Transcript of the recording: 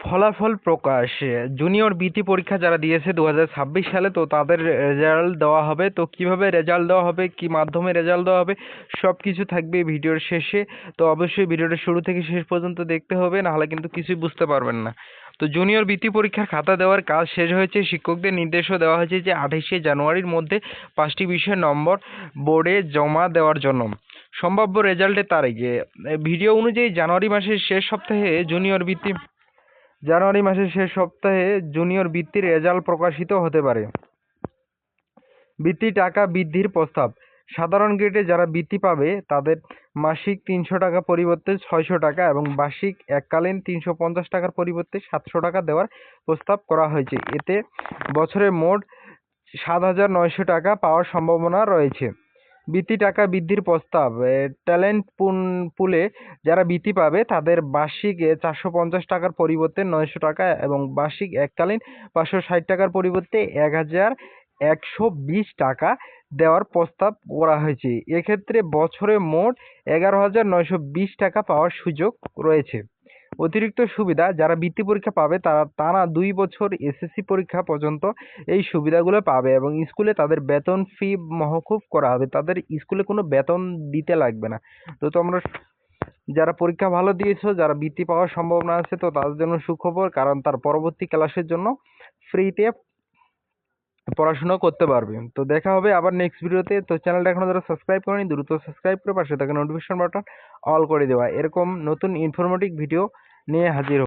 ফলাফল প্রকাশ। জুনিয়র বৃত্তি পরীক্ষা যারা দিয়েছে 2026 সালে, তো তাদের রেজাল্ট দেওয়া হবে। তো কিভাবে রেজাল্ট দেওয়া হবে, কি মাধ্যমে রেজাল্ট দেওয়া হবে, সব কিছু থাকবে ভিডিওর শেষে। তো অবশ্যই ভিডিওটা শুরু থেকে শেষ পর্যন্ত দেখতে হবে, নাহলে কিন্তু কিছুই বুঝতে পারবেন না। তো জুনিয়র বৃত্তি পরীক্ষার খাতা দেওয়ার কাজ শেষ হয়েছে। শিক্ষকদের নির্দেশও দেওয়া হয়েছে যে 28শে জানুয়ারির মধ্যে 5টি বিষয়ের নম্বর বোর্ডে জমা দেওয়ার জন্য। সম্ভাব্য রেজাল্টের তারিখে ভিডিও অনুযায়ী জানুয়ারি মাসের শেষ সপ্তাহে জুনিয়র বৃত্তির রেজাল্ট প্রকাশিত হতে পারে। বৃত্তি টাকা বৃদ্ধির প্রস্তাব। সাধারণ গ্রেডে যারা বৃত্তি পাবে তাদের মাসিক 300 টাকা পরিবর্তে 600 টাকা এবং বার্ষিক এককালীন 350 টাকার পরিবর্তে 700 টাকা দেওয়ার প্রস্তাব করা হয়েছে। এতে বছরে মোট 7,900 টাকা পাওয়ার সম্ভাবনা রয়েছে। বৃত্তি টাকা বৃদ্ধির প্রস্তাব। ট্যালেন্ট পুলে যারা বৃত্তি পাবে তাদের বার্ষিক 450 টাকার পরিবর্তে 900 টাকা এবং বার্ষিক এককালীন 560 টাকার পরিবর্তে 1,120 টাকা দেওয়ার প্রস্তাব করা হয়েছে। এক্ষেত্রে বছরে মোট 11,920 টাকা পাওয়ার সুযোগ রয়েছে। অতিরিক্ত সুবিধা, যারা বৃত্তি পরীক্ষা পাবে তারা টানা 2 বছর এসএসসি পরীক্ষা পর্যন্ত এই সুবিধাগুলো পাবে এবং স্কুলে তাদের বেতন ফি মওকুফ করা হবে। তাদের স্কুলে কোনো বেতন দিতে লাগবে না। তো তোমরা যারা পরীক্ষা ভালো দিয়েছো, যারা বৃত্তি পাওয়ার সম্ভাবনা আছে, তো তাদের জন্য সুখবর, কারণ তার পরবর্তী ক্লাসের জন্য ফ্রিতে পড়াশোনা করতে পারবে। তো দেখা হবে আবার নেক্সট ভিডিওতে। তো চ্যানেলটা এখনো যারা সাবস্ক্রাইব করেনি দ্রুত সাবস্ক্রাইব করে পাশে থাকা নোটিফিকেশন বাটন অল করে দেওয়া। এরকম নতুন ইনফরমেটিভ ভিডিও নিয়ে হাজির হব।